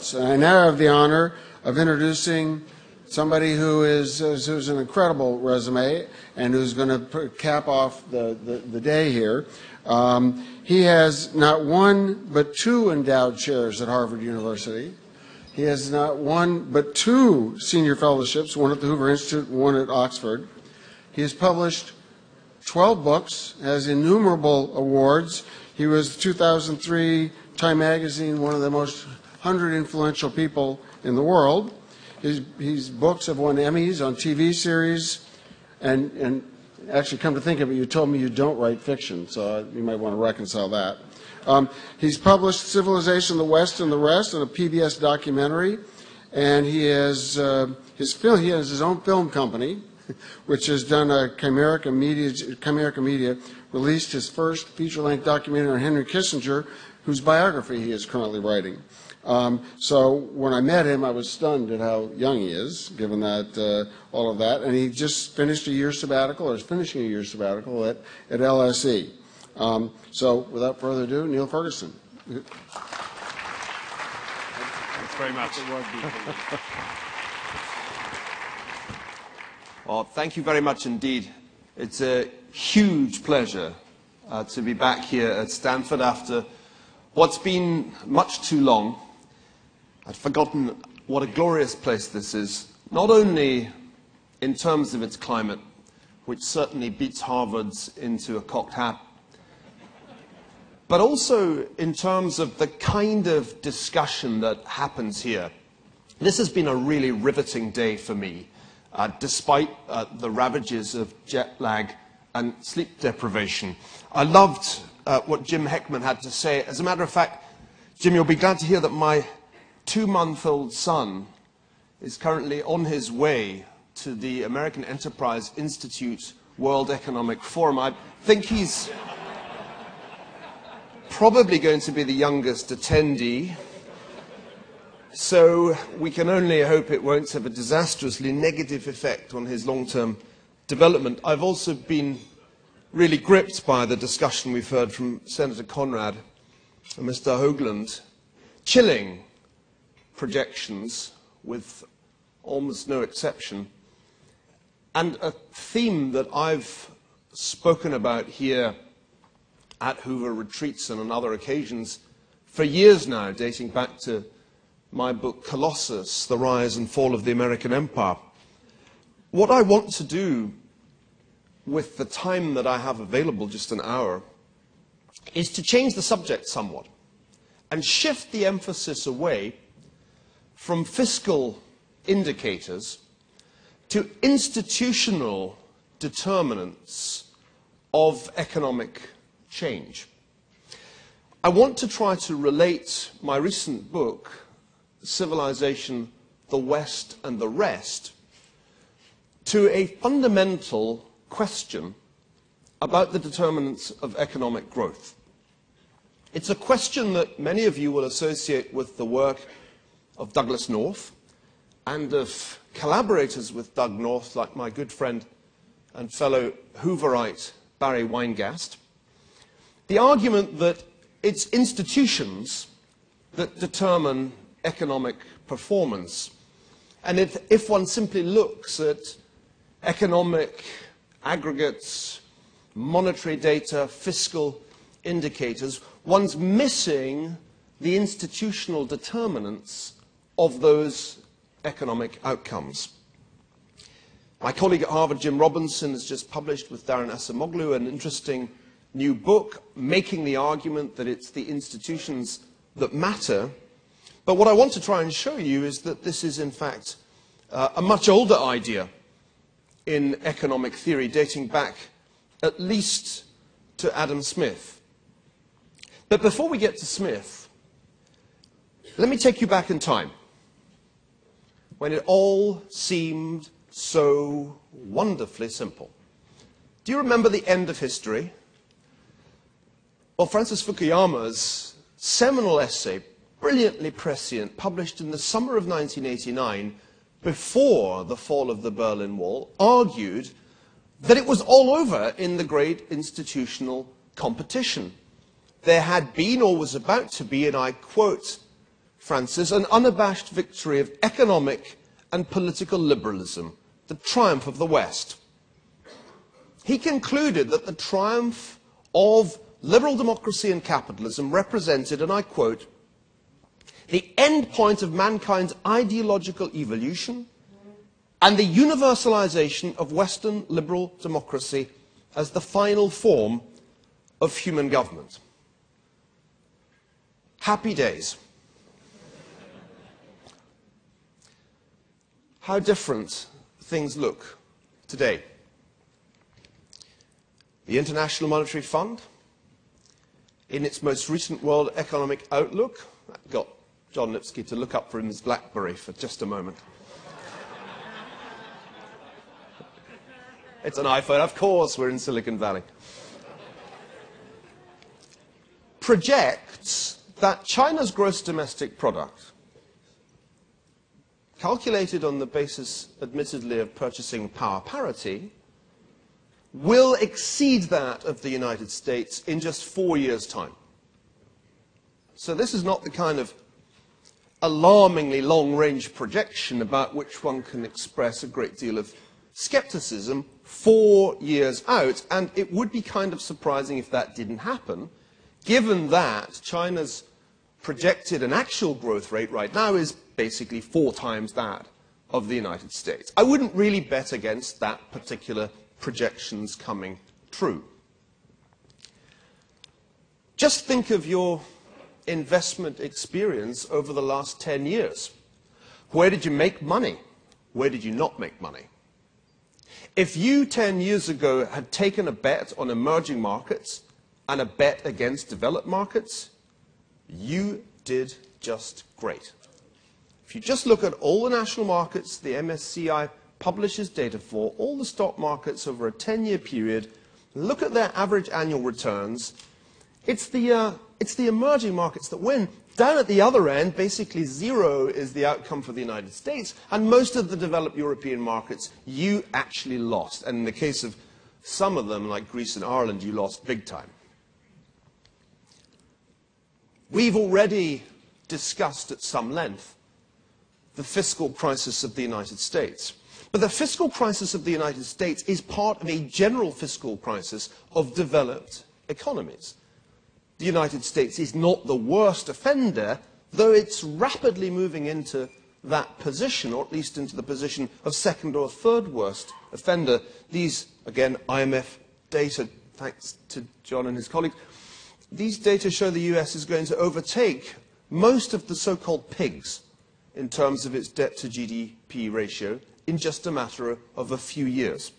And I now have the honor of introducing somebody who's an incredible resume and who's going to cap off the day here. He has not one but two endowed chairs at Harvard University. He has not one but two senior fellowships, one at the Hoover Institute and one at Oxford. He has published 12 books, has innumerable awards. He was 2003 Time Magazine, one of the most 100 influential people in the world. His books have won Emmys on TV series, and actually, come to think of it, you told me you don't write fiction, so you might want to reconcile that. He's published Civilization, the West and the Rest, and a PBS documentary, and he has his own film company, which has done a Chimerica Media released his first feature-length documentary on Henry Kissinger, whose biography he is currently writing. So when I met him, I was stunned at how young he is, given that all of that. And he just finished a year sabbatical, or is finishing a year sabbatical at LSE. So without further ado, Niall Ferguson. Thanks very much. Well, thank you very much indeed. It's a huge pleasure to be back here at Stanford after what's been much too long. I'd forgotten what a glorious place this is, not only in terms of its climate, which certainly beats Harvard's into a cocked hat, but also in terms of the kind of discussion that happens here. This has been a really riveting day for me, despite the ravages of jet lag and sleep deprivation. I loved what Jim Heckman had to say. As a matter of fact, Jim, you'll be glad to hear that my 2-month-old son is currently on his way to the American Enterprise Institute World Economic Forum. I think he's probably going to be the youngest attendee, so we can only hope it won't have a disastrously negative effect on his long-term development. I've also been really gripped by the discussion we've heard from Senator Conrad and Mr. Hoagland. Chilling projections, with almost no exception, and a theme that I've spoken about here at Hoover retreats and on other occasions for years now, dating back to my book Colossus, The Rise and Fall of the American Empire. What I want to do with the time that I have available, just an hour, is to change the subject somewhat and shift the emphasis away from fiscal indicators to institutional determinants of economic change. I want to try to relate my recent book, Civilization, the West and the Rest, to a fundamental question about the determinants of economic growth. It's a question that many of you will associate with the work of Douglas North and of collaborators with Doug North, like my good friend and fellow Hooverite Barry Weingast. The argument that it's institutions that determine economic performance. And if one simply looks at economic aggregates, monetary data, fiscal indicators, one's missing the institutional determinants of those economic outcomes. My colleague at Harvard, Jim Robinson, has just published with Darren Acemoglu an interesting new book making the argument that it's the institutions that matter. But what I want to try and show you is that this is, in fact, a much older idea in economic theory, dating back at least to Adam Smith. But before we get to Smith, let me take you back in time, when it all seemed so wonderfully simple. Do you remember the end of history? Well, Francis Fukuyama's seminal essay, brilliantly prescient, published in the summer of 1989, before the fall of the Berlin Wall, argued that it was all over in the great institutional competition. There had been, or was about to be, and I quote Francis, an unabashed victory of economic and political liberalism, the triumph of the West. He concluded that the triumph of liberal democracy and capitalism represented, and I quote, the end point of mankind's ideological evolution and the universalization of Western liberal democracy as the final form of human government. Happy days. How different things look today. The International Monetary Fund, in its most recent World Economic Outlook, I got John Lipsky to look up from his BlackBerry for just a moment. It's an iPhone, of course, we're in Silicon Valley. Projects that China's gross domestic product, calculated on the basis, admittedly, of purchasing power parity, will exceed that of the United States in just 4 years' time. So this is not the kind of alarmingly long-range projection about which one can express a great deal of skepticism 4 years out, and it would be kind of surprising if that didn't happen, given that China's projected and actual growth rate right now is basically 4 times that of the United States. I wouldn't really bet against that particular projections coming true. Just think of your investment experience over the last 10 years. Where did you make money? Where did you not make money? If you 10 years ago had taken a bet on emerging markets and a bet against developed markets, you did just great. If you just look at all the national markets the MSCI publishes data for, all the stock markets over a 10-year period, look at their average annual returns, it's the emerging markets that win. Down at the other end, basically zero is the outcome for the United States, and most of the developed European markets, you actually lost. And in the case of some of them, like Greece and Ireland, you lost big time. We've already discussed at some length the fiscal crisis of the United States. But the fiscal crisis of the United States is part of a general fiscal crisis of developed economies. The United States is not the worst offender, though it's rapidly moving into that position, or at least into the position of second or third worst offender. These, again, IMF data, thanks to John and his colleagues, these data show the US is going to overtake most of the so-called pigs in terms of its debt to GDP ratio in just a matter of a few years.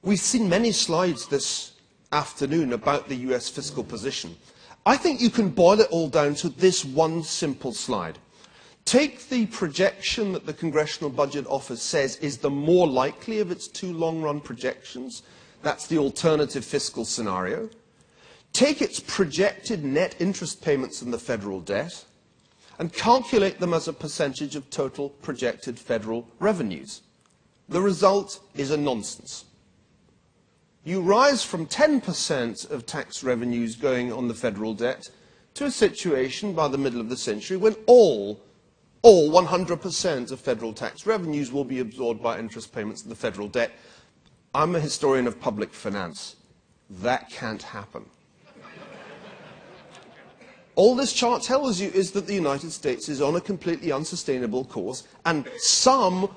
We've seen many slides this afternoon about the US fiscal position. I think you can boil it all down to this one simple slide. Take the projection that the Congressional Budget Office says is the more likely of its 2 long-run projections. That's the alternative fiscal scenario. Take its projected net interest payments in the federal debt and calculate them as a percentage of total projected federal revenues. The result is a nonsense. You rise from 10% of tax revenues going on the federal debt to a situation by the middle of the century when all 100% of federal tax revenues will be absorbed by interest payments in the federal debt. I'm a historian of public finance. That can't happen. All this chart tells you is that the United States is on a completely unsustainable course, and some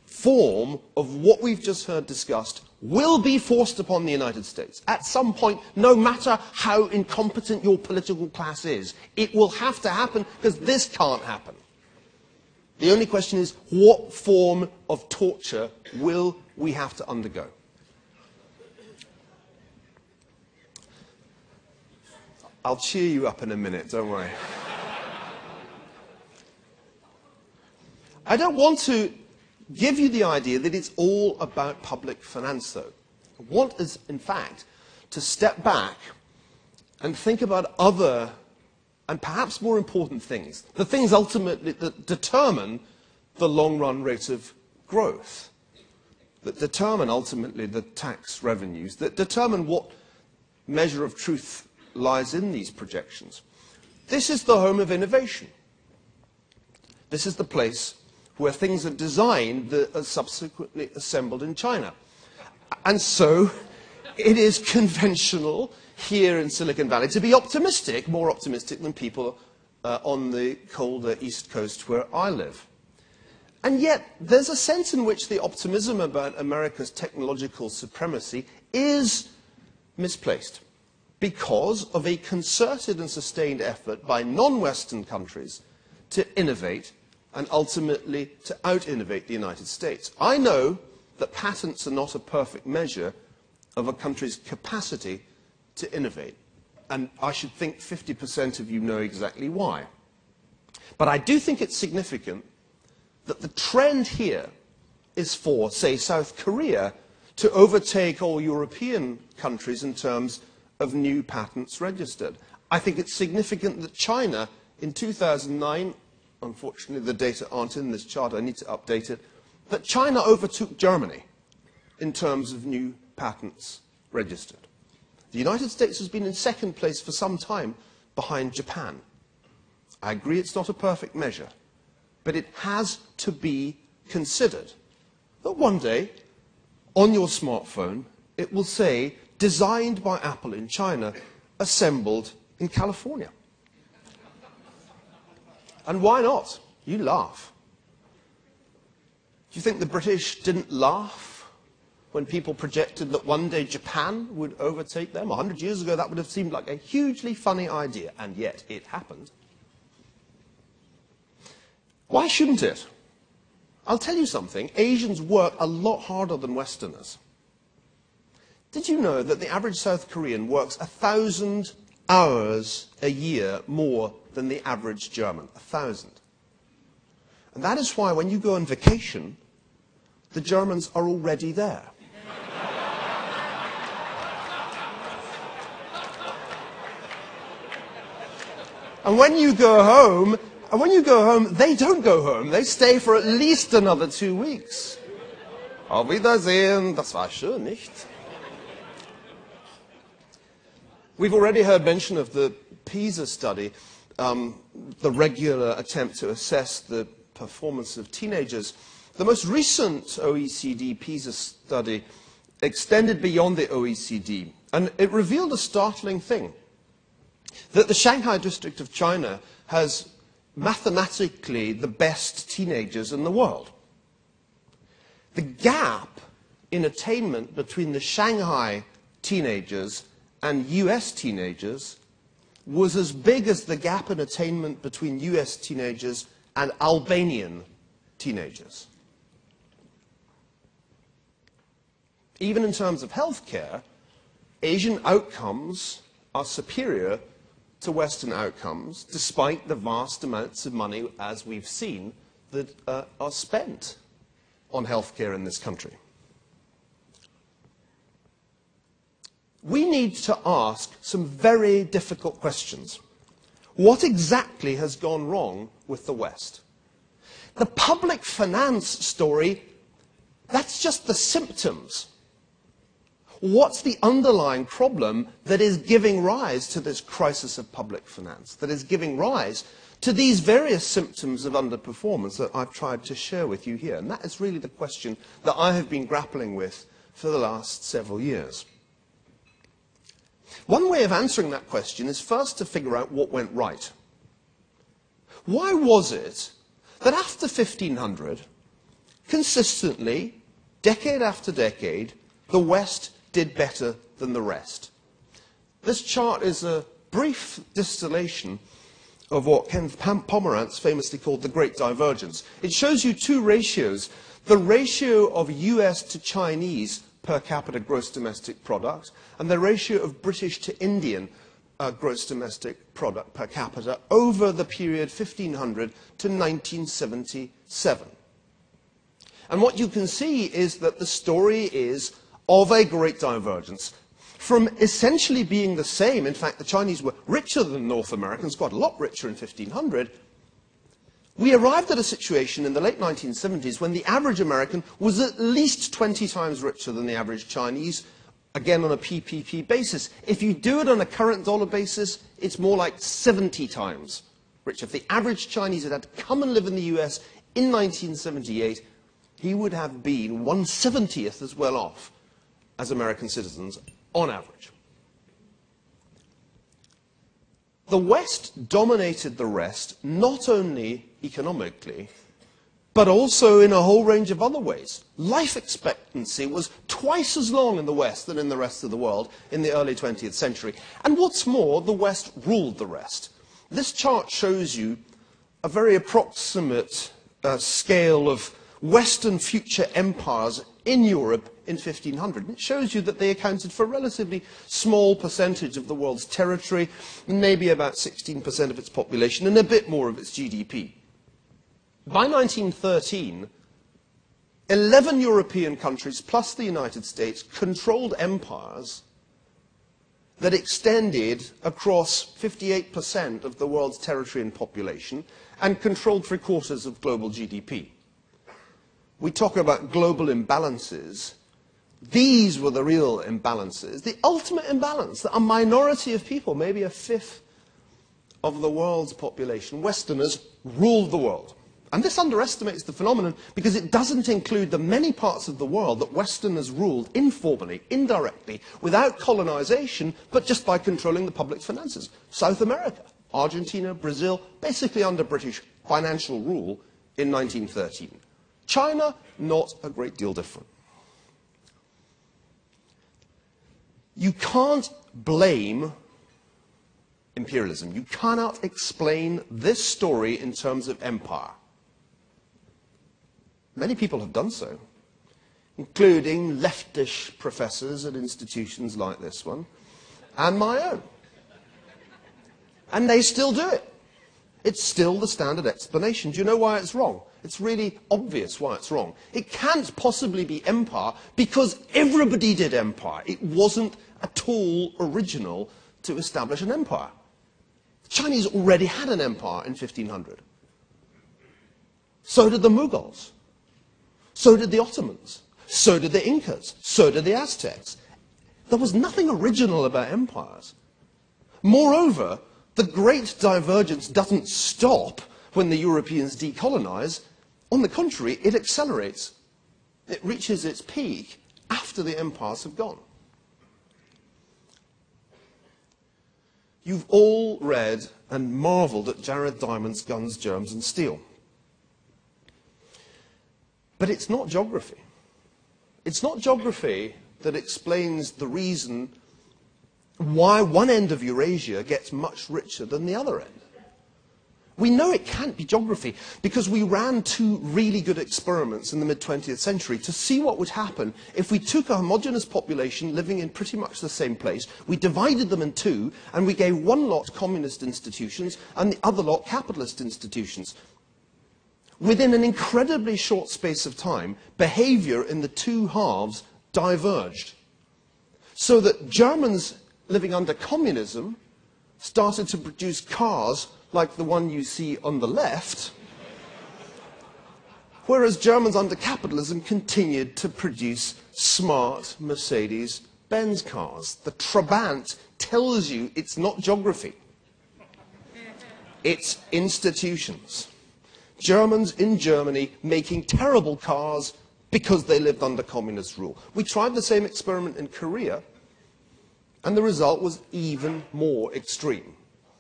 form of what we've just heard discussed will be forced upon the United States. At some point, no matter how incompetent your political class is, it will have to happen because this can't happen. The only question is, what form of torture will we have to undergo? I'll cheer you up in a minute, don't worry. I don't want to give you the idea that it's all about public finance, though. I want us, in fact, to step back and think about other and perhaps more important things, the things ultimately that determine the long-run rate of growth, that determine ultimately the tax revenues, that determine what measure of truth lies in these projections. This is the home of innovation. This is the place where things are designed that are subsequently assembled in China. And so it is conventional here in Silicon Valley to be optimistic, more optimistic than people on the colder East Coast where I live. And yet, there's a sense in which the optimism about America's technological supremacy is misplaced because of a concerted and sustained effort by non-Western countries to innovate and ultimately to out-innovate the United States. I know that patents are not a perfect measure of a country's capacity to innovate, and I should think 50% of you know exactly why. But I do think it's significant that the trend here is for, say, South Korea to overtake all European countries in terms of new patents registered. I think it's significant that China, in 2009, unfortunately the data aren't in this chart, I need to update it, that China overtook Germany in terms of new patents registered. The United States has been in second place for some time behind Japan. I agree it's not a perfect measure, but it has to be considered that one day, on your smartphone, it will say, designed by Apple in China, assembled in California. And why not? You laugh. Do you think the British didn't laugh when people projected that one day Japan would overtake them? 100 years ago, that would have seemed like a hugely funny idea, and yet it happened. Why shouldn't it? I'll tell you something. Asians work a lot harder than Westerners. Did you know that the average South Korean works 1,000 hours a year more than the average German? 1,000. And that is why when you go on vacation, the Germans are already there. And when you go home, they don't go home. They stay for at least another 2 weeks. Auf Wiedersehen, das war schön, nicht? We've already heard mention of the PISA study, the regular attempt to assess the performance of teenagers. The most recent OECD PISA study extended beyond the OECD, and it revealed a startling thing, that the Shanghai district of China has mathematically the best teenagers in the world. The gap in attainment between the Shanghai teenagers and US teenagers was as big as the gap in attainment between US teenagers and Albanian teenagers. Even in terms of healthcare, Asian outcomes are superior to Western outcomes, despite the vast amounts of money, as we've seen, that are spent on healthcare in this country. We need to ask some very difficult questions. What exactly has gone wrong with the West? The public finance story, that's just the symptoms. What's the underlying problem that is giving rise to this crisis of public finance, that is giving rise to these various symptoms of underperformance that I've tried to share with you here? And that is really the question that I have been grappling with for the last several years. One way of answering that question is first to figure out what went right. Why was it that after 1500, consistently, decade after decade, the West did better than the rest? This chart is a brief distillation of what Kenneth Pomerantz famously called the Great Divergence. It shows you two ratios: the ratio of US to Chinese per capita gross domestic product, and the ratio of British to Indian gross domestic product per capita over the period 1500 to 1977. And what you can see is that the story is of a great divergence. From essentially being the same, in fact the Chinese were richer than North Americans, quite a lot richer in 1500, we arrived at a situation in the late 1970s when the average American was at least 20 times richer than the average Chinese, again on a PPP basis. If you do it on a current dollar basis, it's more like 70 times richer. If the average Chinese had to come and live in the US in 1978, he would have been 1/70th as well off as American citizens on average. The West dominated the rest, not only economically, but also in a whole range of other ways. Life expectancy was twice as long in the West than in the rest of the world in the early 20th century. And what's more, the West ruled the rest. This chart shows you a very approximate scale of Western future empires in Europe in 1500. It shows you that they accounted for a relatively small percentage of the world's territory, maybe about 16% of its population, and a bit more of its GDP. By 1913, 11 European countries, plus the United States, controlled empires that extended across 58% of the world's territory and population, and controlled 3/4 of global GDP. We talk about global imbalances. These were the real imbalances, the ultimate imbalance, that a minority of people, maybe a fifth of the world's population, Westerners, ruled the world. And this underestimates the phenomenon because it doesn't include the many parts of the world that Westerners ruled informally, indirectly, without colonization, but just by controlling the public finances. South America, Argentina, Brazil, basically under British financial rule in 1913. China, not a great deal different. You can't blame imperialism. You cannot explain this story in terms of empire. Many people have done so, including leftish professors at institutions like this one, and my own. And they still do it. It's still the standard explanation. Do you know why it's wrong? It's really obvious why it's wrong. It can't possibly be empire because everybody did empire. It wasn't at all original to establish an empire. The Chinese already had an empire in 1500. So did the Mughals. So did the Ottomans. So did the Incas. So did the Aztecs. There was nothing original about empires. Moreover, the great divergence doesn't stop when the Europeans decolonize. On the contrary, it accelerates. It reaches its peak after the empires have gone. You've all read and marveled at Jared Diamond's Guns, Germs and Steel. But it's not geography. It's not geography that explains the reason why one end of Eurasia gets much richer than the other end. We know it can't be geography because we ran 2 really good experiments in the mid-20th century to see what would happen if we took a homogeneous population living in pretty much the same place, we divided them in 2, and we gave one lot communist institutions and the other lot capitalist institutions. Within an incredibly short space of time, behavior in the 2 halves diverged. So that Germans living under communism started to produce cars like the one you see on the left, whereas Germans under capitalism continued to produce smart Mercedes-Benz cars. The Trabant tells you it's not geography. It's institutions. Germans in Germany making terrible cars because they lived under communist rule. We tried the same experiment in Korea, and the result was even more extreme.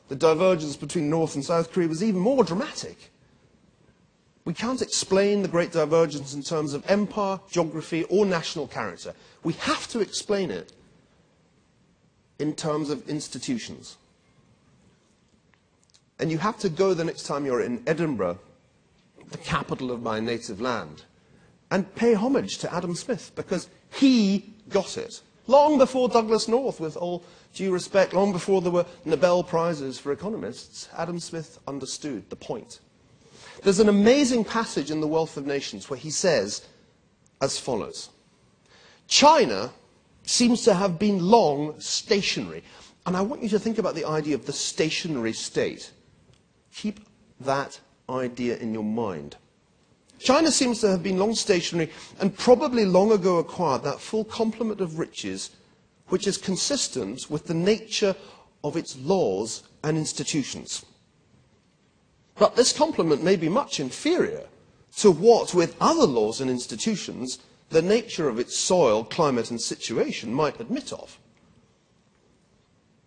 The divergence between North and South Korea was even more dramatic. We can't explain the great divergence in terms of empire, geography, or national character. We have to explain it in terms of institutions. And you have to go the next time you're in Edinburgh, the capital of my native land, and pay homage to Adam Smith, because he got it. Long before Douglas North, with all due respect, long before there were Nobel Prizes for economists, Adam Smith understood the point. There's an amazing passage in The Wealth of Nations where he says as follows: China seems to have been long stationary. And I want you to think about the idea of the stationary state. Keep that idea in your mind. China seems to have been long stationary and probably long ago acquired that full complement of riches which is consistent with the nature of its laws and institutions. But this complement may be much inferior to what, with other laws and institutions, the nature of its soil, climate and situation might admit of.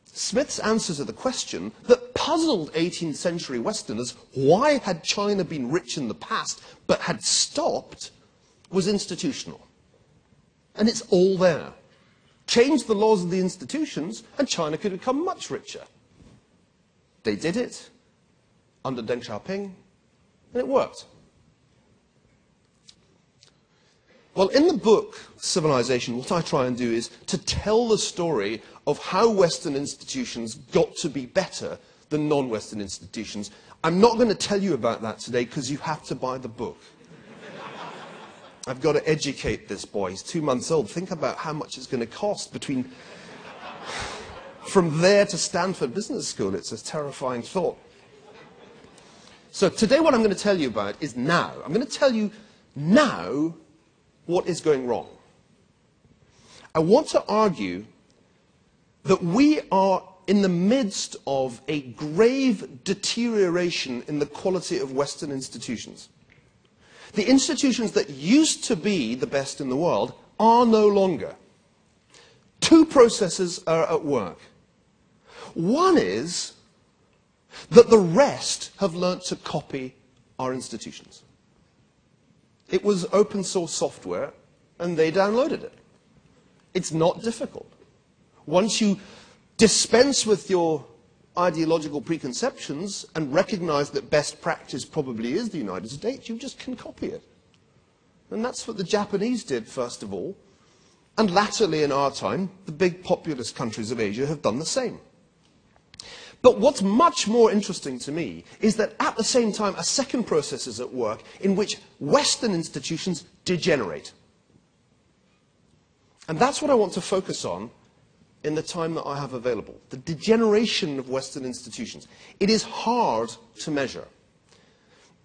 Smith's answer to the question that puzzled 18th century Westerners, why had China been rich in the past but had stopped, was institutional. And it's all there. Change the laws of the institutions and China could become much richer. They did it under Deng Xiaoping, and it worked. Well, in the book, Civilization, what I try and do is to tell the story of how Western institutions got to be better than non-Western institutions. I'm not going to tell you about that today because you have to buy the book. I've got to educate this boy. He's 2 months old. Think about how much it's going to cost from there to Stanford Business School. It's a terrifying thought. So today what I'm going to tell you about is now. I'm going to tell you now what is going wrong. I want to argue that we are in the midst of a grave deterioration in the quality of Western institutions. The institutions that used to be the best in the world are no longer. Two processes are at work. One is that the rest have learnt to copy our institutions. It was open source software, and they downloaded it. It's not difficult. Once you dispense with your ideological preconceptions and recognize that best practice probably is the United States, you just can copy it. And that's what the Japanese did, first of all. And latterly, in our time, the big populous countries of Asia have done the same. But what's much more interesting to me is that at the same time, a second process is at work in which Western institutions degenerate. And that's what I want to focus on in the time that I have available. The degeneration of Western institutions. It is hard to measure.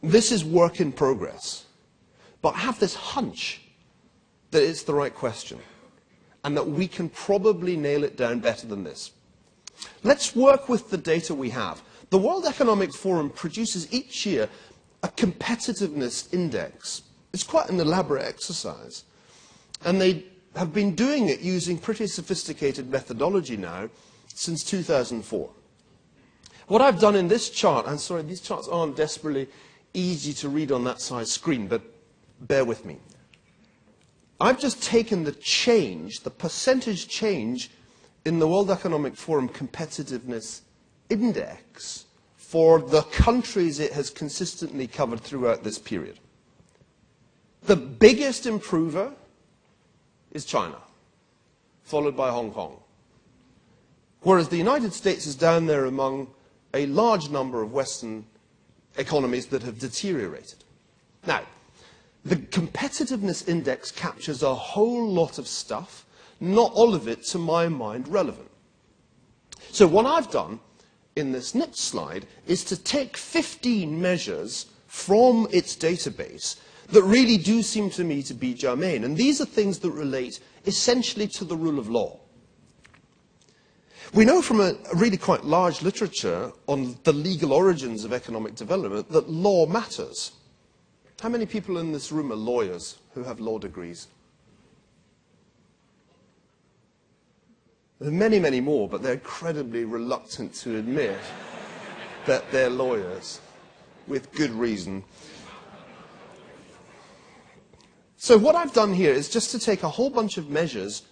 This is work in progress. But I have this hunch that it's the right question and that we can probably nail it down better than this. Let's work with the data we have. The World Economic Forum produces each year a competitiveness index. It's quite an elaborate exercise. And they have been doing it using pretty sophisticated methodology now since 2004. What I've done in this chart, I'm sorry, these charts aren't desperately easy to read on that size screen, but bear with me. I've just taken the change, the percentage change in the World Economic Forum Competitiveness Index for the countries it has consistently covered throughout this period. The biggest improver is China, followed by Hong Kong. Whereas the United States is down there among a large number of Western economies that have deteriorated. Now, the competitiveness index captures a whole lot of stuff, not all of it, to my mind, relevant. So what I've done in this next slide is to take 15 measures from its database that really do seem to me to be germane. And these are things that relate essentially to the rule of law. We know from a really quite large literature on the legal origins of economic development that law matters. How many people in this room are lawyers who have law degrees? There are many, many more, but they're incredibly reluctant to admit that they're lawyers, with good reason. So what I've done here is just to take a whole bunch of measures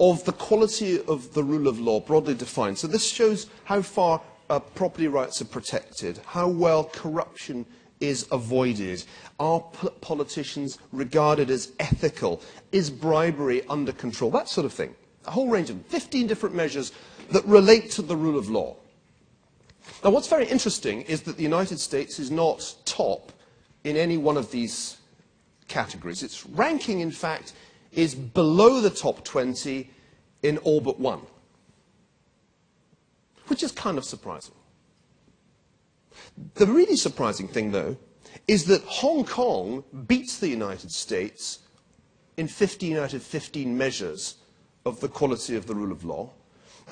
of the quality of the rule of law, broadly defined. So this shows how far property rights are protected, how well corruption is avoided, are politicians regarded as ethical, is bribery under control, that sort of thing. A whole range of 15 different measures that relate to the rule of law. Now, what's very interesting is that the United States is not top in any one of these categories. Its ranking, in fact, is below the top 20 in all but one, which is kind of surprising. The really surprising thing, though, is that Hong Kong beats the United States in 15 out of 15 measures of the quality of the rule of law.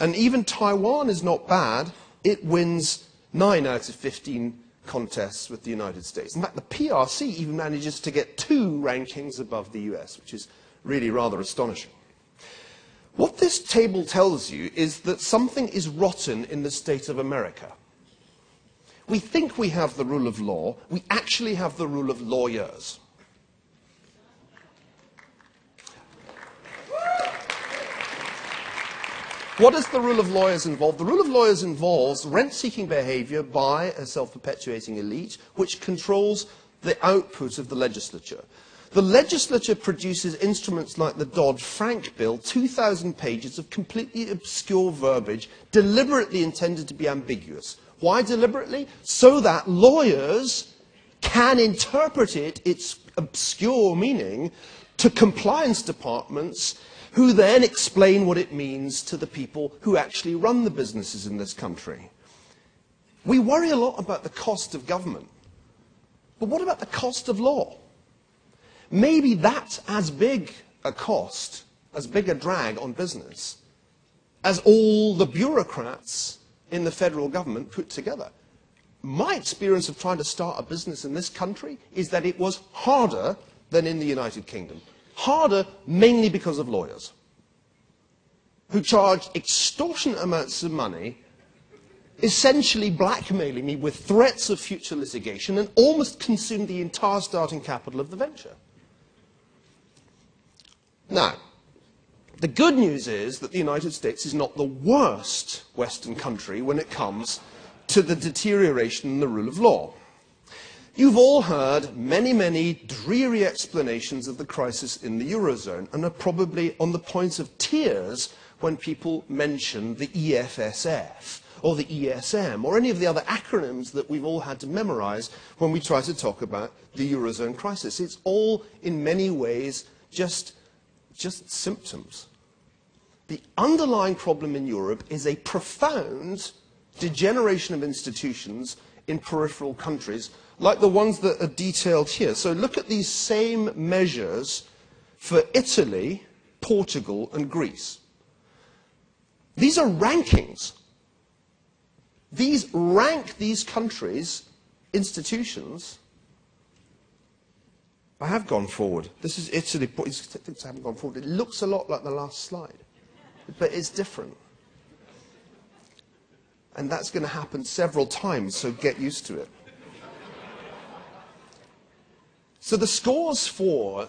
And even Taiwan is not bad. It wins 9 out of 15 contests with the United States. In fact, the PRC even manages to get 2 rankings above the US, which is really rather astonishing. What this table tells you is that something is rotten in the state of America. We think we have the rule of law. We actually have the rule of lawyers. What does the rule of lawyers involve? The rule of lawyers involves rent-seeking behavior by a self-perpetuating elite which controls the output of the legislature. The legislature produces instruments like the Dodd-Frank Bill, 2,000 pages of completely obscure verbiage, deliberately intended to be ambiguous. Why deliberately? So that lawyers can interpret its obscure meaning, to compliance departments who then explain what it means to the people who actually run the businesses in this country. We worry a lot about the cost of government. But what about the cost of law? Maybe that's as big a cost, as big a drag on business, as all the bureaucrats in the federal government put together. My experience of trying to start a business in this country is that it was harder than in the United Kingdom. Harder mainly because of lawyers who charged extortionate amounts of money, essentially blackmailing me with threats of future litigation, and almost consumed the entire starting capital of the venture. Now, the good news is that the United States is not the worst Western country when it comes to the deterioration in the rule of law. You've all heard many, many dreary explanations of the crisis in the Eurozone, and are probably on the point of tears when people mention the EFSF, or the ESM, or any of the other acronyms that we've all had to memorize when we try to talk about the Eurozone crisis. It's all, in many ways, just symptoms. The underlying problem in Europe is a profound degeneration of institutions in peripheral countries, like the ones that are detailed here. So look at these same measures for Italy, Portugal, and Greece. These are rankings. These rank these countries' institutions. I have gone forward. This is Italy. I haven't gone forward. It looks a lot like the last slide, but it's different. And that's going to happen several times, so get used to it. So the scores for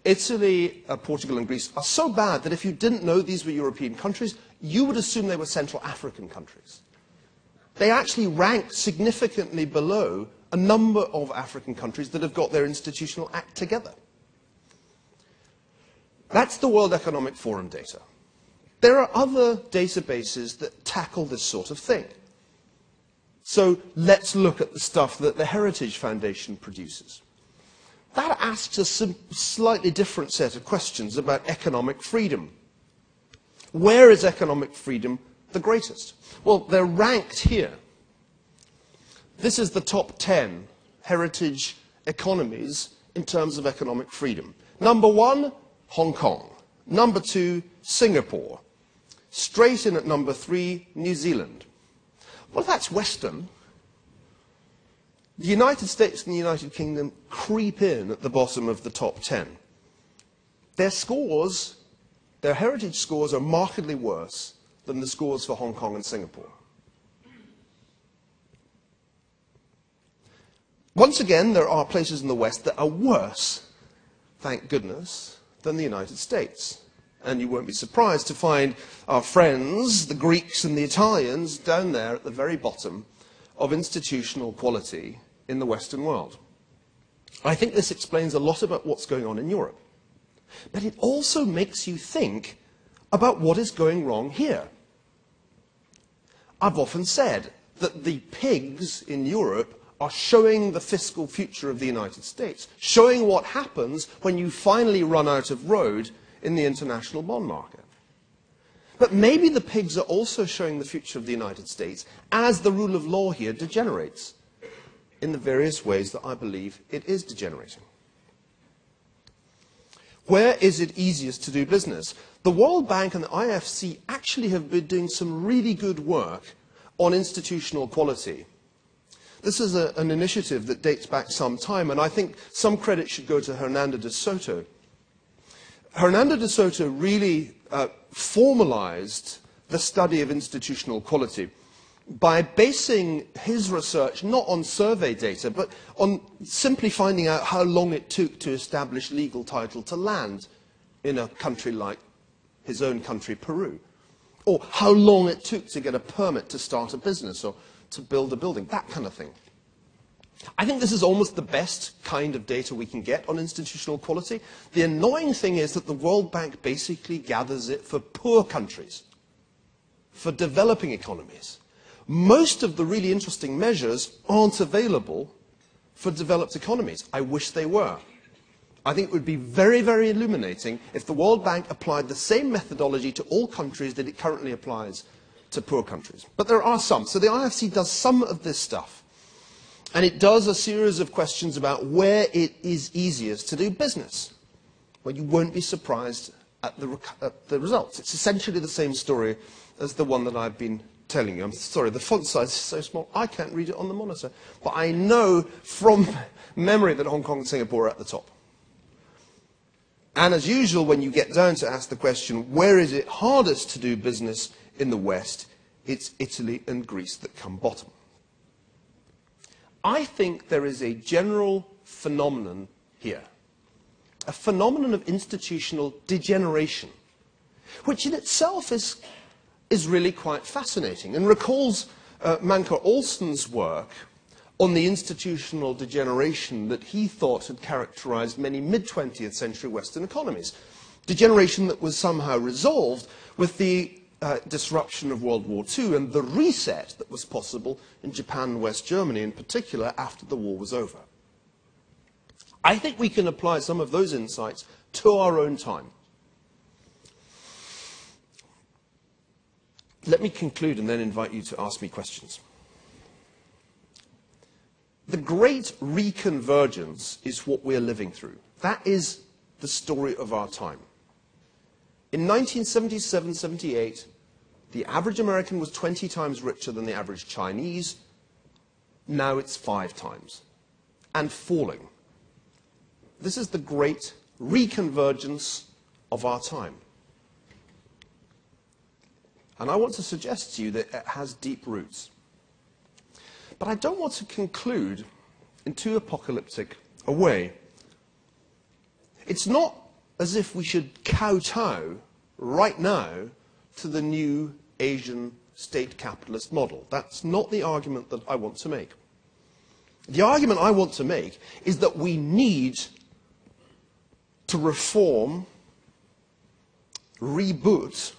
Italy, Portugal, and Greece are so bad that if you didn't know these were European countries, you would assume they were Central African countries. They actually rank significantly below a number of African countries that have got their institutional act together. That's the World Economic Forum data. There are other databases that tackle this sort of thing. So let's look at the stuff that the Heritage Foundation produces. That asks a slightly different set of questions about economic freedom. Where is economic freedom the greatest? Well, they're ranked here. This is the top 10 heritage economies in terms of economic freedom. Number 1, Hong Kong. Number 2, Singapore. Straight in at number 3, New Zealand. Well, that's Western. The United States and the United Kingdom creep in at the bottom of the top 10. Their scores, their heritage scores, are markedly worse than the scores for Hong Kong and Singapore. Once again, there are places in the West that are worse, thank goodness, than the United States. And you won't be surprised to find our friends, the Greeks and the Italians, down there at the very bottom of institutional quality in the Western world. I think this explains a lot about what's going on in Europe. But it also makes you think about what is going wrong here. I've often said that the pigs in Europe are showing the fiscal future of the United States, showing what happens when you finally run out of road in the international bond market. But maybe the pigs are also showing the future of the United States as the rule of law here degenerates in the various ways that I believe it is degenerating. Where is it easiest to do business? The World Bank and the IFC actually have been doing some really good work on institutional quality. This is an initiative that dates back some time, and I think some credit should go to Hernando de Soto. Hernando de Soto really formalized the study of institutional quality by basing his research not on survey data, but on simply finding out how long it took to establish legal title to land in a country like his own country, Peru, or how long it took to get a permit to start a business or to build a building, that kind of thing. I think this is almost the best kind of data we can get on institutional quality. The annoying thing is that the World Bank basically gathers it for poor countries, for developing economies. Most of the really interesting measures aren't available for developed economies. I wish they were. I think it would be very, very illuminating if the World Bank applied the same methodology to all countries that it currently applies to poor countries. But there are some. So the IFC does some of this stuff. And it does a series of questions about where it is easiest to do business. Well, you won't be surprised at the results. It's essentially the same story as the one that I've been telling you. I'm sorry, the font size is so small, I can't read it on the monitor. But I know from memory that Hong Kong and Singapore are at the top. And as usual, when you get down to ask the question, where is it hardest to do business in the West, it's Italy and Greece that come bottom. I think there is a general phenomenon here, a phenomenon of institutional degeneration, which in itself is really quite fascinating and recalls Manker Olsen's work on the institutional degeneration that he thought had characterized many mid-20th century Western economies. Degeneration that was somehow resolved with the disruption of World War II and the reset that was possible in Japan and West Germany in particular after the war was over. I think we can apply some of those insights to our own time. Let me conclude and then invite you to ask me questions. The great reconvergence is what we're living through. That is the story of our time. In 1977-78, the average American was 20 times richer than the average Chinese. Now it's 5 times, and falling. This is the great reconvergence of our time. And I want to suggest to you that it has deep roots. But I don't want to conclude in too apocalyptic a way. It's not as if we should kowtow right now to the new Asian state capitalist model. That's not the argument that I want to make. The argument I want to make is that we need to reform, reboot,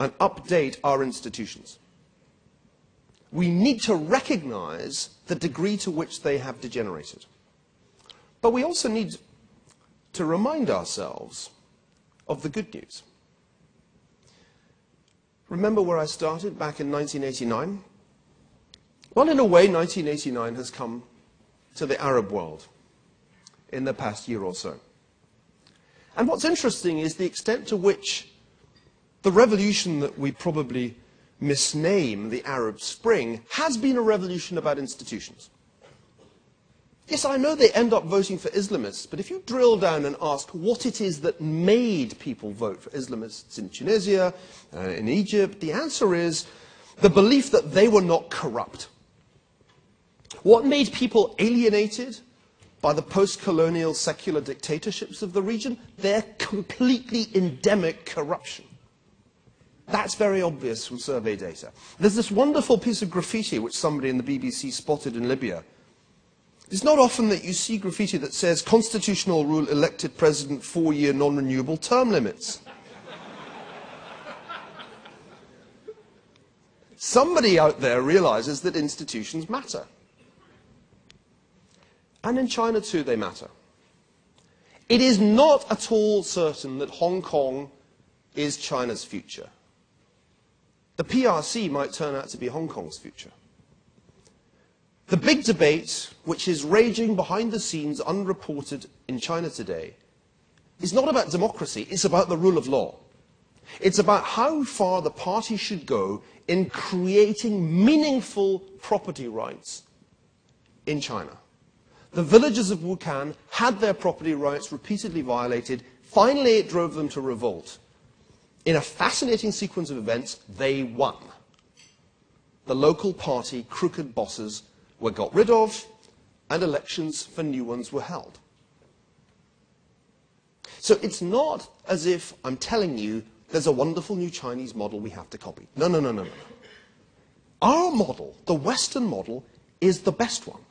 and update our institutions. We need to recognize the degree to which they have degenerated. But we also need to remind ourselves of the good news. Remember where I started back in 1989? Well, in a way, 1989 has come to the Arab world in the past year or so. And what's interesting is the extent to which the revolution that we probably misname the Arab Spring has been a revolution about institutions. Yes, I know they end up voting for Islamists, but if you drill down and ask what it is that made people vote for Islamists in Tunisia, in Egypt, the answer is the belief that they were not corrupt. What made people alienated by the post-colonial secular dictatorships of the region? Their completely endemic corruption. That's very obvious from survey data. There's this wonderful piece of graffiti which somebody in the BBC spotted in Libya. It's not often that you see graffiti that says, constitutional rule, elected president, 4-year non-renewable term limits. Somebody out there realizes that institutions matter. And in China too, they matter. It is not at all certain that Hong Kong is China's future. The PRC might turn out to be Hong Kong's future. The big debate, which is raging behind the scenes, unreported in China today, is not about democracy, it's about the rule of law. It's about how far the party should go in creating meaningful property rights in China. The villagers of Wukan had their property rights repeatedly violated. Finally, it drove them to revolt. In a fascinating sequence of events, they won. The local party crooked bosses were got rid of, and elections for new ones were held. So it's not as if I'm telling you there's a wonderful new Chinese model we have to copy. No, no, no, no, no. Our model, the Western model, is the best one.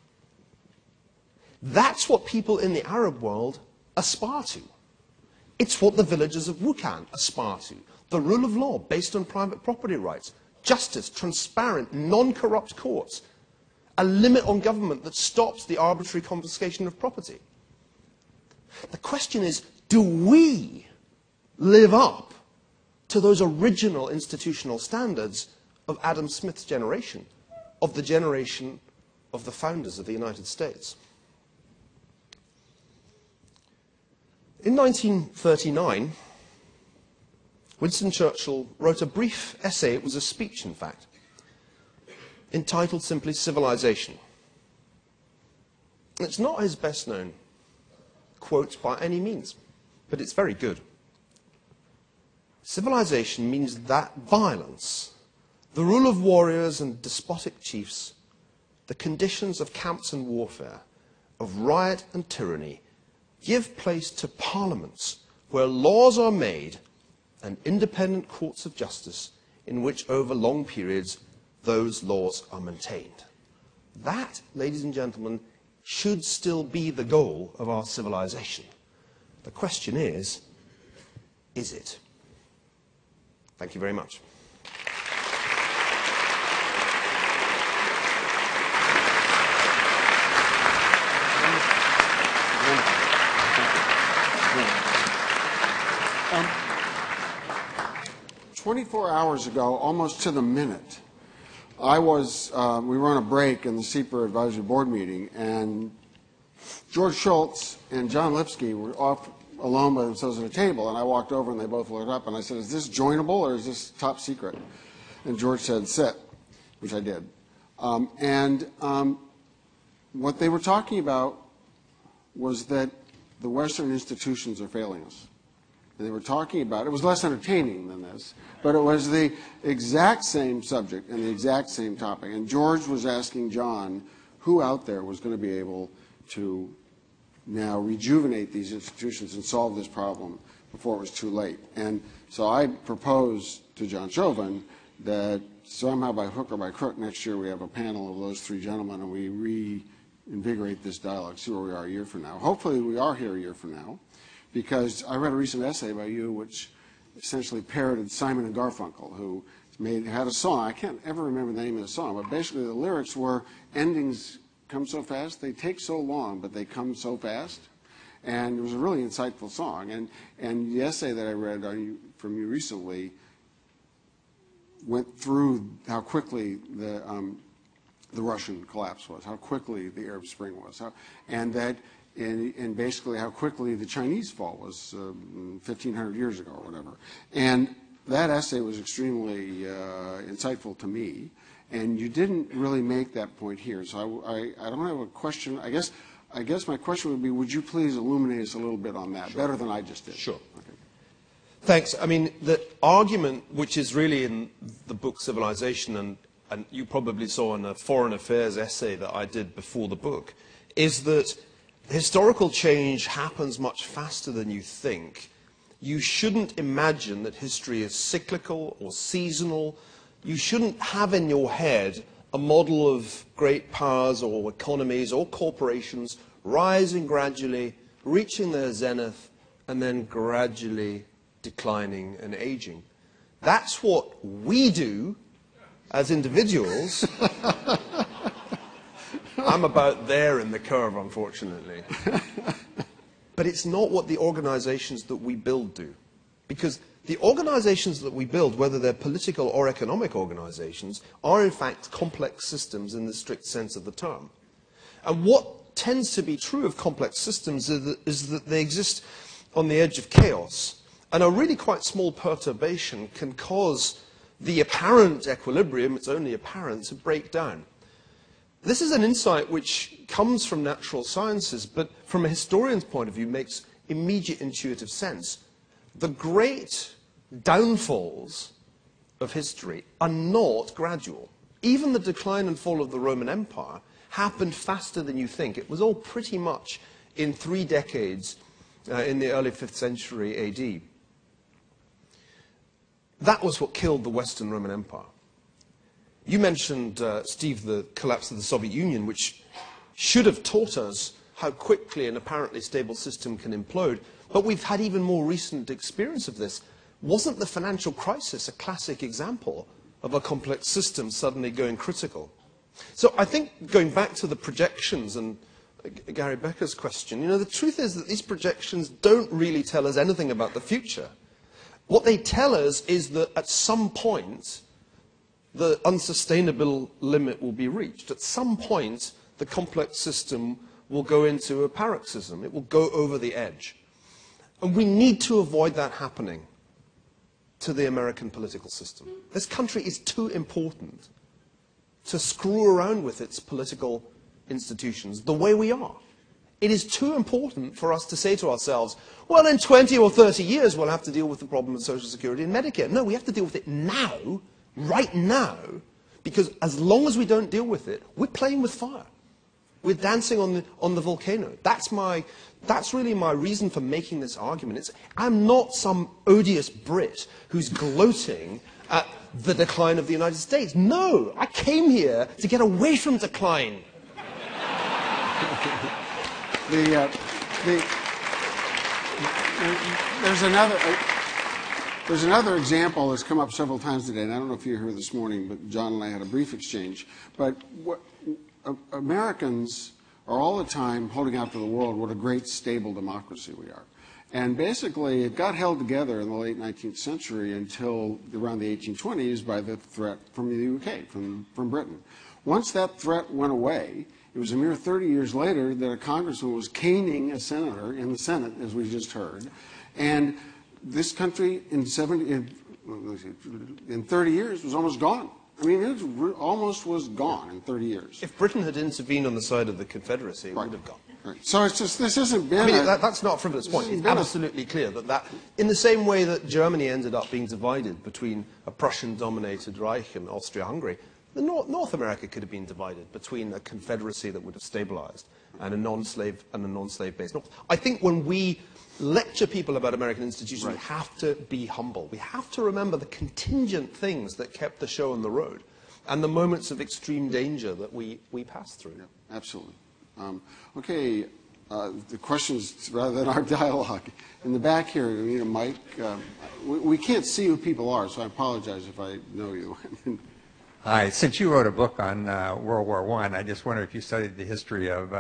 That's what people in the Arab world aspire to. It's what the villagers of Wukan aspire to. The rule of law based on private property rights, justice, transparent, non-corrupt courts, a limit on government that stops the arbitrary confiscation of property. The question is, do we live up to those original institutional standards of Adam Smith's generation, of the generation of the founders of the United States? In 1939, Winston Churchill wrote a brief essay, it was a speech in fact, entitled simply Civilization. It's not his best known quote by any means, but it's very good. Civilization means that violence, the rule of warriors and despotic chiefs, the conditions of camps and warfare, of riot and tyranny, give place to parliaments where laws are made and independent courts of justice in which over long periods those laws are maintained. That, ladies and gentlemen, should still be the goal of our civilization. The question is it? Thank you very much. Um, 24 hours ago, almost to the minute, we were on a break in the SIEPR Advisory Board meeting, and George Shultz and John Lipsky were off alone by themselves at a table, and I walked over and they both looked up, and I said, "Is this joinable or is this top secret?" And George said, "Sit," which I did. What they were talking about was that the Western institutions are failing us. And they were talking about, it was less entertaining than this, but it was the exact same subject and the exact same topic. And George was asking John who out there was going to be able to now rejuvenate these institutions and solve this problem before it was too late. And so I proposed to John Chauvin that somehow by hook or by crook next year we have a panel of those three gentlemen and we reinvigorate this dialogue, see where we are a year from now. Hopefully we are here a year from now, because I read a recent essay by you which essentially parroted Simon and Garfunkel, who had a song. I can't ever remember the name of the song, but basically the lyrics were, endings come so fast, they take so long, but they come so fast. And it was a really insightful song. And the essay that I read from you recently went through how quickly the Russian collapse was, how quickly the Arab Spring was, and basically how quickly the Chinese fall was 1,500 years ago or whatever. And that essay was extremely insightful to me, and you didn't really make that point here. So I don't have a question. I guess my question would be, would you please illuminate us a little bit on that, better than I just did? Sure. Okay. Thanks. I mean, the argument, which is really in the book Civilization, and you probably saw in a foreign affairs essay that I did before the book, is that historical change happens much faster than you think. You shouldn't imagine that history is cyclical or seasonal. You shouldn't have in your head a model of great powers or economies or corporations rising gradually, reaching their zenith, and then gradually declining and aging. That's what we do as individuals. I'm about there in the curve, unfortunately. But it's not what the organizations that we build do. Because the organizations that we build, whether they're political or economic organizations, are in fact complex systems in the strict sense of the term. And what tends to be true of complex systems is that they exist on the edge of chaos, and a really quite small perturbation can cause the apparent equilibrium, it's only apparent, to break down. This is an insight which comes from natural sciences, but from a historian's point of view makes immediate intuitive sense. The great downfalls of history are not gradual. Even the decline and fall of the Roman Empire happened faster than you think. It was all pretty much in 3 decades in the early 5th century AD. That was what killed the Western Roman Empire. You mentioned, Steve, the collapse of the Soviet Union, which should have taught us how quickly an apparently stable system can implode, but we've had even more recent experience of this. Wasn't the financial crisis a classic example of a complex system suddenly going critical? So I think, going back to the projections and Gary Becker's question, the truth is that these projections don't really tell us anything about the future. What they tell us is that at some point, the unsustainable limit will be reached. At some point, the complex system will go into a paroxysm. It will go over the edge. And we need to avoid that happening to the American political system. This country is too important to screw around with its political institutions the way we are. It is too important for us to say to ourselves, well, in 20 or 30 years, we'll have to deal with the problem of Social Security and Medicare. No, we have to deal with it now, right now, because as long as we don't deal with it, we're playing with fire. We're dancing on the volcano. That's really my reason for making this argument. I'm not some odious Brit who's gloating at the decline of the United States. No, I came here to get away from decline. There's another example that's come up several times today, and I don't know if you were here this morning, but John and I had a brief exchange. But Americans are all the time holding out to the world what a great, stable democracy we are. And basically, it got held together in the late 19th century until around the 1820s by the threat from the UK, from Britain. Once that threat went away, it was a mere 30 years later that a congressman was caning a senator in the Senate, as we just heard. And this country in 30 years was almost gone. I mean, it almost was gone in 30 years. If Britain had intervened on the side of the Confederacy, it would have gone. Right. So it's just, this hasn't been... I mean, that's not a frivolous point. It's absolutely clear that in the same way that Germany ended up being divided between a Prussian-dominated Reich and Austria-Hungary, North America could have been divided between a confederacy that would have stabilized and a non-slave based North. I think when we lecture people about American institutions, we have to be humble. We have to remember the contingent things that kept the show on the road and the moments of extreme danger that we passed through. Yeah, absolutely. Okay, the questions rather than our dialogue. In the back here, we need a mic. We can't see who people are, so I apologize if I know you. Hi. Since you wrote a book on World War I, I just wonder if you studied the history of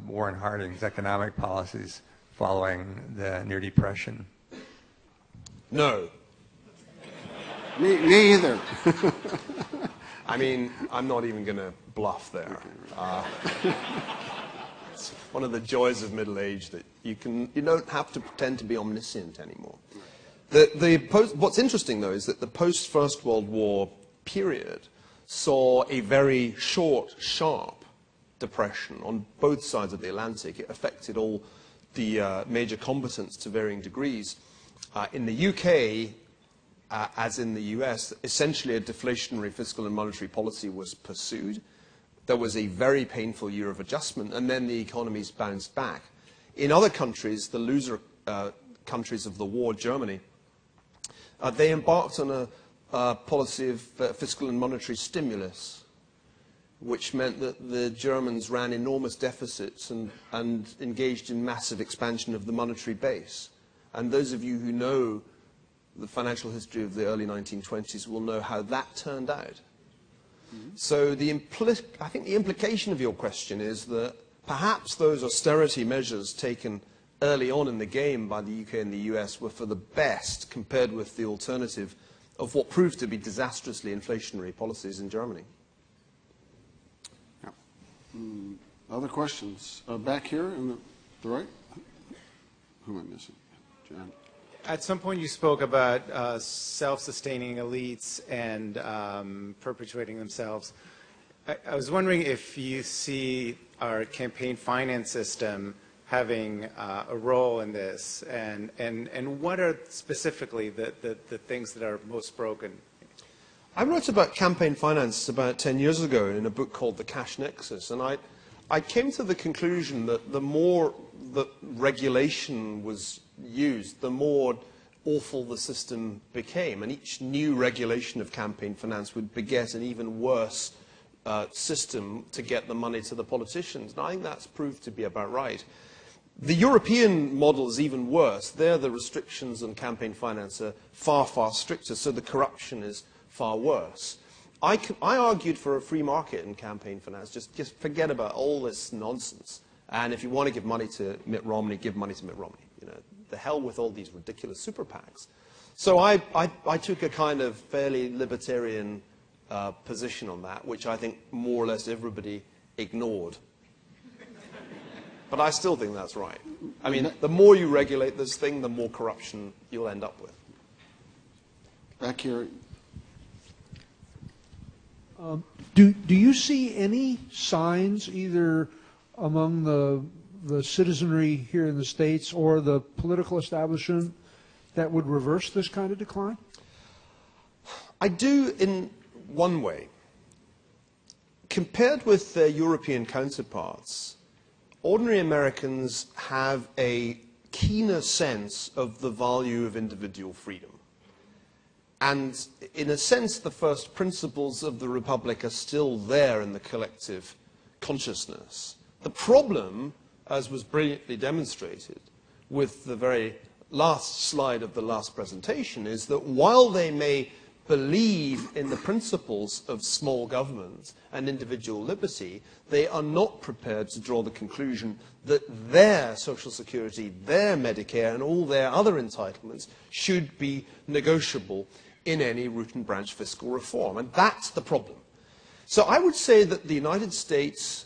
Warren Harding's economic policies following the Near Depression. No. Me either. I mean, I'm not even going to bluff there. It's one of the joys of middle age that you don't have to pretend to be omniscient anymore. What's interesting, though, is that the post-First World War period saw a very short, sharp depression on both sides of the Atlantic. It affected all the major combatants to varying degrees. In the UK, as in the US, essentially a deflationary fiscal and monetary policy was pursued. There was a very painful year of adjustment, and then the economies bounced back. In other countries, the loser countries of the war, Germany, they embarked on a policy of fiscal and monetary stimulus, which meant that the Germans ran enormous deficits and engaged in massive expansion of the monetary base. And those of you who know the financial history of the early 1920s will know how that turned out. Mm-hmm. So I think the implication of your question is that perhaps those austerity measures taken early on in the game by the UK and the US were for the best compared with the alternative of what proved to be disastrously inflationary policies in Germany. Yeah. Other questions? Back here in the right? who am I missing? John? At some point you spoke about self-sustaining elites and perpetuating themselves. I was wondering if you see our campaign finance system having a role in this, and what are specifically the things that are most broken? I wrote about campaign finance about 10 years ago in a book called The Cash Nexus, and I came to the conclusion that the more that regulation was used, the more awful the system became, and each new regulation of campaign finance would beget an even worse system to get the money to the politicians. And I think that's proved to be about right. The European model is even worse. There, the restrictions on campaign finance are far, far stricter, so the corruption is far worse. I argued for a free market in campaign finance. Just forget about all this nonsense. And if you want to give money to Mitt Romney, give money to Mitt Romney. You know, the hell with all these ridiculous super PACs. So I took a kind of fairly libertarian position on that, which I think more or less everybody ignored. But I still think that's right. I mean, the more you regulate this thing, the more corruption you'll end up with. Back here. Do you see any signs either among the citizenry here in the States or the political establishment that would reverse this kind of decline? I do in one way. Compared with their European counterparts, ordinary Americans have a keener sense of the value of individual freedom. And in a sense, the first principles of the Republic are still there in the collective consciousness. The problem, as was brilliantly demonstrated with the very last slide of the last presentation, is that while they may believe in the principles of small government and individual liberty, they are not prepared to draw the conclusion that their Social Security, their Medicare, and all their other entitlements should be negotiable in any root and branch fiscal reform. And that's the problem. So I would say that the United States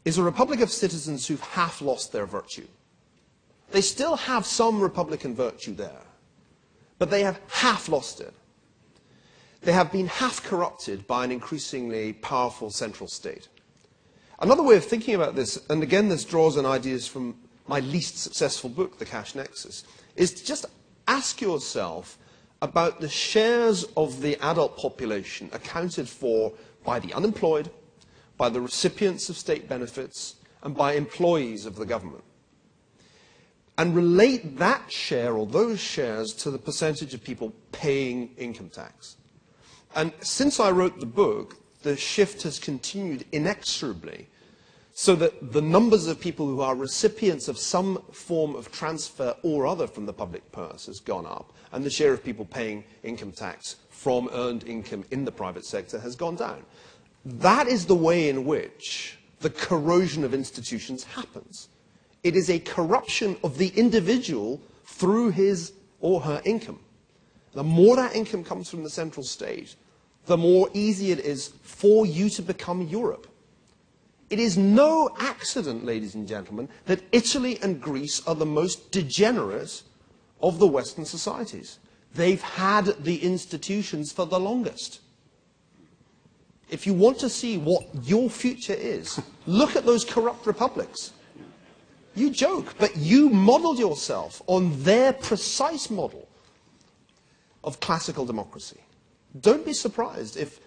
is a republic of citizens who've half lost their virtue. They still have some Republican virtue there, but they have half lost it. They have been half corrupted by an increasingly powerful central state. Another way of thinking about this, and again this draws on ideas from my least successful book, The Cash Nexus, is to just ask yourself about the shares of the adult population accounted for by the unemployed, by the recipients of state benefits, and by employees of the government. And relate that share or those shares to the percentage of people paying income tax. And since I wrote the book, the shift has continued inexorably, so that the numbers of people who are recipients of some form of transfer or other from the public purse has gone up, and the share of people paying income tax from earned income in the private sector has gone down. That is the way in which the corrosion of institutions happens. It is a corruption of the individual through his or her income. The more that income comes from the central state, the more easy it is for you to become Europe. It is no accident, ladies and gentlemen, that Italy and Greece are the most degenerate of the Western societies. They've had the institutions for the longest. If you want to see what your future is, look at those corrupt republics. You joke, but you modeled yourself on their precise model of classical democracy. Don't be surprised if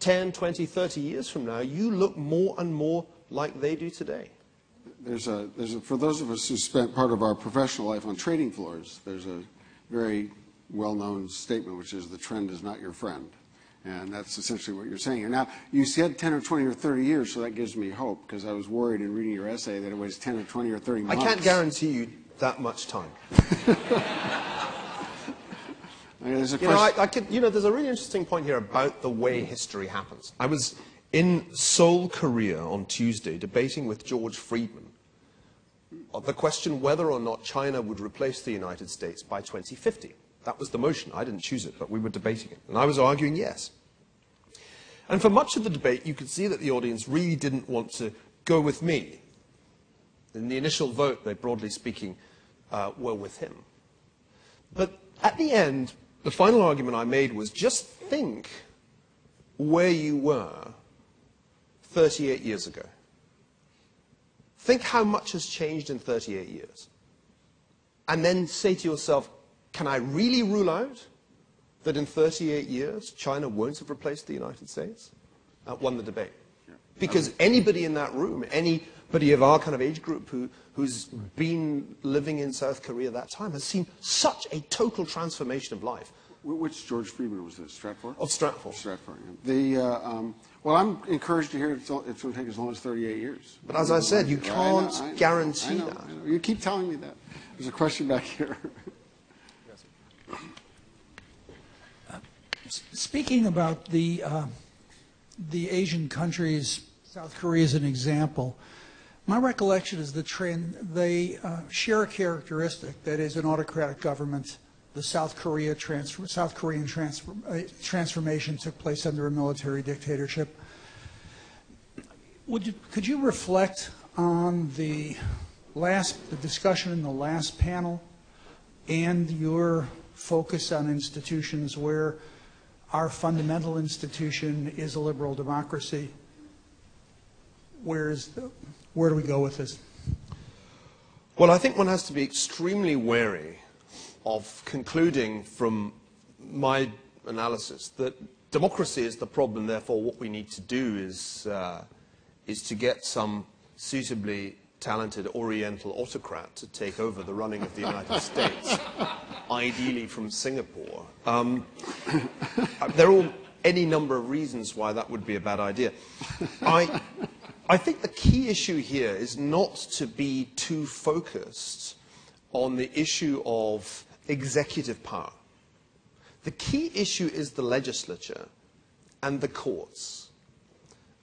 10, 20, 30 years from now, you look more and more like they do today. For those of us who spent part of our professional life on trading floors, there's a very well-known statement, which is the trend is not your friend. And that's essentially what you're saying here. Now, you said 10 or 20 or 30 years, so that gives me hope, because I was worried in reading your essay that it was 10 or 20 or 30 months. I can't guarantee you that much time. There's a really interesting point here about the way history happens. I was in Seoul, Korea on Tuesday debating with George Friedman on the question whether or not China would replace the United States by 2050. That was the motion. I didn't choose it, but we were debating it. And I was arguing yes. And for much of the debate, you could see that the audience really didn't want to go with me. In the initial vote, they, broadly speaking, were with him. But at the end, the final argument I made was just think where you were 38 years ago. Think how much has changed in 38 years. And then say to yourself, can I really rule out that in 38 years China won't have replaced the United States? Won the debate. Because anybody in that room, anybody of our kind of age group who's been living in South Korea at that time has seen such a total transformation of life. Which George Friedman was this? Stratfor? Of Stratfor. Stratfor, yeah. Well, I'm encouraged to hear it's going to take as long as 38 years. But as I said, you can't guarantee that. I know. You keep telling me that. There's a question back here. Speaking about the Asian countries, South Korea is an example. My recollection is that they share a characteristic that is an autocratic government. The South Korean transformation took place under a military dictatorship. Could you reflect on the discussion in the last panel and your focus on institutions where our fundamental institution is a liberal democracy? Where do we go with this? Well, I think one has to be extremely wary of concluding from my analysis that democracy is the problem, therefore what we need to do is to get some suitably talented Oriental autocrat to take over the running of the United States, ideally from Singapore. There are any number of reasons why that would be a bad idea. I think the key issue here is not to be too focused on the issue of executive power. The key issue is the legislature and the courts.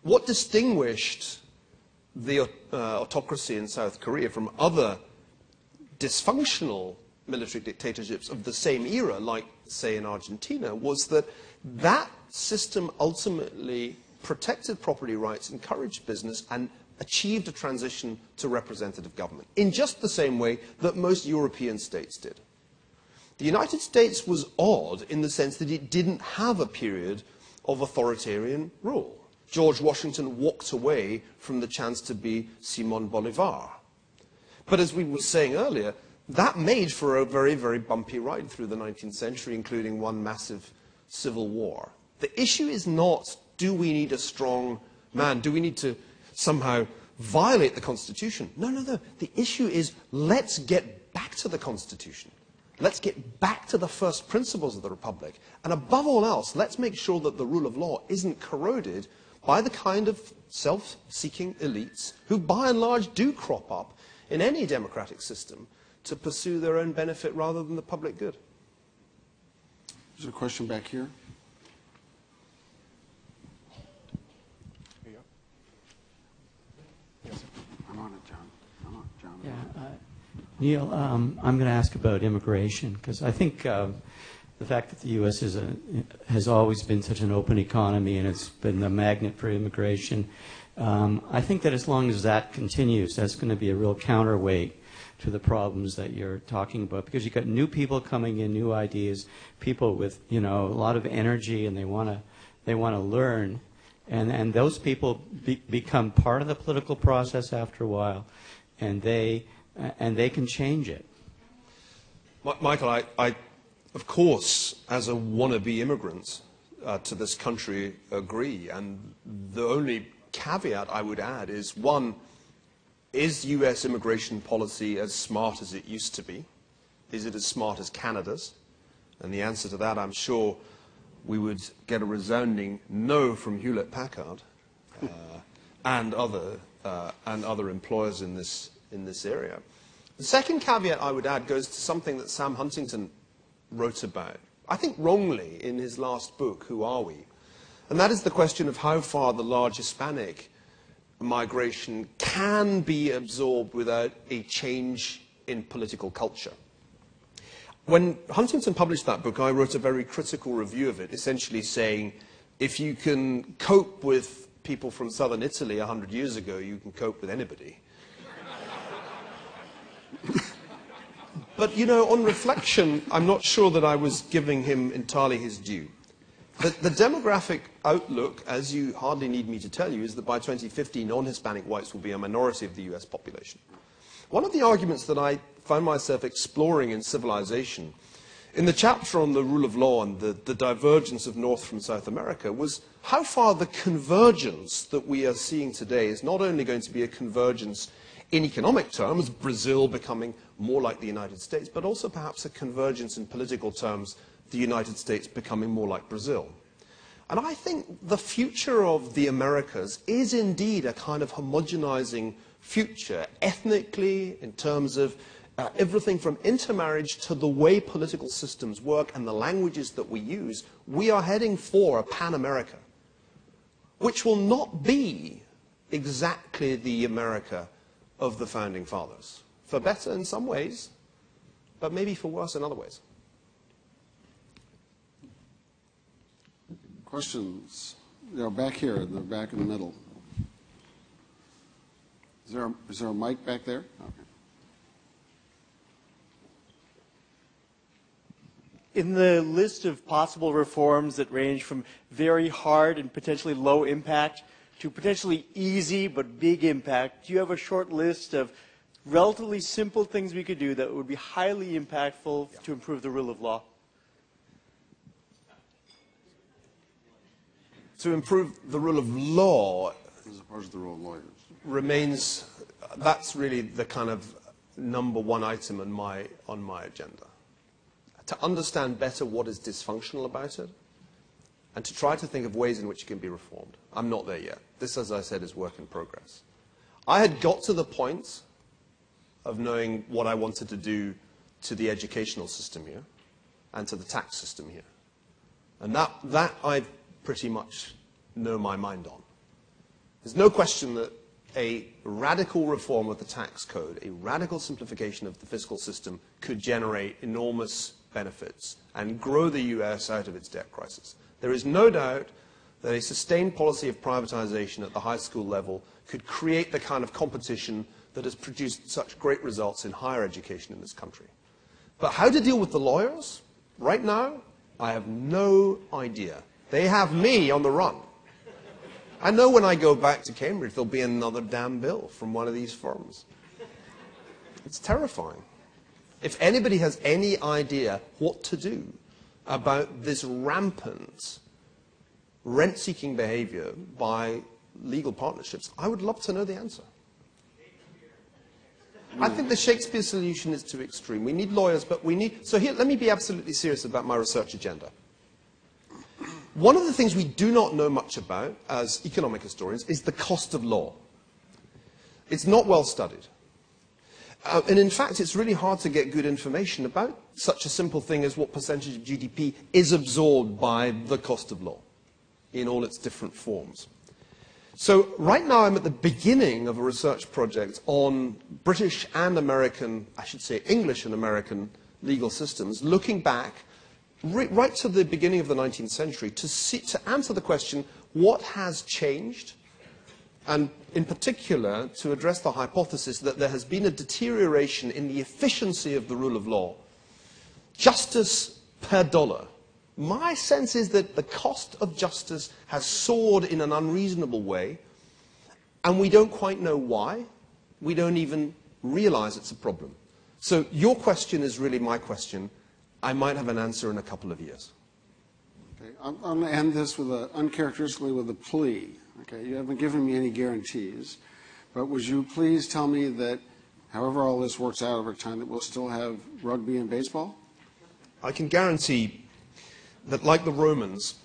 What distinguished the autocracy in South Korea from other dysfunctional military dictatorships of the same era, like, say, in Argentina, was that that system ultimately protected property rights, encouraged business, and achieved a transition to representative government, in just the same way that most European states did. The United States was odd in the sense that it didn't have a period of authoritarian rule. George Washington walked away from the chance to be Simon Bolivar. But as we were saying earlier, that made for a very, very bumpy ride through the 19th century, including one massive civil war. The issue is not, do we need a strong man? Do we need to somehow violate the Constitution? No, no, no. The issue is, let's get back to the Constitution. Let's get back to the first principles of the Republic. And above all else, let's make sure that the rule of law isn't corroded by the kind of self-seeking elites who, by and large, do crop up in any democratic system to pursue their own benefit rather than the public good. There's a question back here. I'm on it, John. I'm on it, John. Yeah, Neil, I'm going to ask about immigration, because I think the fact that the U.S. has always been such an open economy and it's been the magnet for immigration, I think that as long as that continues, that's going to be a real counterweight to the problems that you're talking about, because you've got new people coming in, new ideas, people with, you know, a lot of energy, and they want to learn, and those people become part of the political process after a while, and they can change it. Michael, I of course, as a wannabe immigrant to this country, agree. And the only caveat I would add is, one, is US immigration policy as smart as it used to be? Is it as smart as Canada's? And the answer to that, I'm sure, we would get a resounding no from Hewlett-Packard and other employers in this area. The second caveat I would add goes to something that Sam Huntington wrote about, I think wrongly, in his last book, Who Are We? And that is the question of how far the large Hispanic migration can be absorbed without a change in political culture. When Huntington published that book, I wrote a very critical review of it, essentially saying, if you can cope with people from southern Italy 100 years ago, you can cope with anybody. But, you know, on reflection, I'm not sure that I was giving him entirely his due. The demographic outlook, as you hardly need me to tell you, is that by 2050, non-Hispanic whites will be a minority of the US population. One of the arguments that I found myself exploring in Civilization, in the chapter on the rule of law and the divergence of North from South America, was how far the convergence that we are seeing today is not only going to be a convergence in economic terms, Brazil becoming more like the United States, but also perhaps a convergence in political terms, the United States becoming more like Brazil. And I think the future of the Americas is indeed a kind of homogenizing future, ethnically, in terms of everything from intermarriage to the way political systems work and the languages that we use. We are heading for a Pan-America, which will not be exactly the America of the Founding Fathers. For better in some ways, but maybe for worse in other ways. Questions? Back here, in the back in the middle. Is there a mic back there? Okay. In the list of possible reforms that range from very hard and potentially low impact to potentially easy but big impact, do you have a short list of relatively simple things we could do that would be highly impactful to improve the rule of law? To improve the rule of law, As opposed to the rule of lawyers. remains, that's really the kind of number one item on my agenda. To understand better what is dysfunctional about it, and to try to think of ways in which it can be reformed. I'm not there yet. This, as I said, is work in progress. I had got to the point of knowing what I wanted to do to the educational system here and to the tax system here. And that I pretty much know my mind on. There's no question that a radical reform of the tax code, a radical simplification of the fiscal system could generate enormous benefits and grow the US out of its debt crisis. There is no doubt that a sustained policy of privatization at the high school level could create the kind of competition that has produced such great results in higher education in this country. But how to deal with the lawyers? Right now, I have no idea. They have me on the run. I know when I go back to Cambridge, there'll be another damn bill from one of these firms. It's terrifying. If anybody has any idea what to do about this rampant rent-seeking behavior by legal partnerships, I would love to know the answer. I think the Shakespeare solution is too extreme. We need lawyers, but we need... So here, let me be absolutely serious about my research agenda. One of the things we do not know much about as economic historians is the cost of law. It's not well studied. And in fact, it's really hard to get good information about such a simple thing as what percentage of GDP is absorbed by the cost of law in all its different forms. So right now I'm at the beginning of a research project on British and American, I should say English and American legal systems, looking back right to the beginning of the 19th century to answer the question, what has changed? And in particular, to address the hypothesis that there has been a deterioration in the efficiency of the rule of law. Justice per dollar. My sense is that the cost of justice has soared in an unreasonable way, and we don't quite know why. We don't even realize it's a problem. So your question is really my question. I might have an answer in a couple of years. Okay, I'm going to end this with uncharacteristically with a plea. Okay, you haven't given me any guarantees, but would you please tell me that, however all this works out over time, that we'll still have rugby and baseball? I can guarantee that, like the Romans,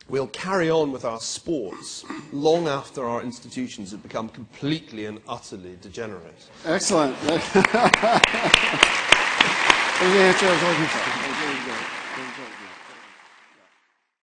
we'll carry on with our sports long after our institutions have become completely and utterly degenerate. Excellent. That's the answer I was looking for.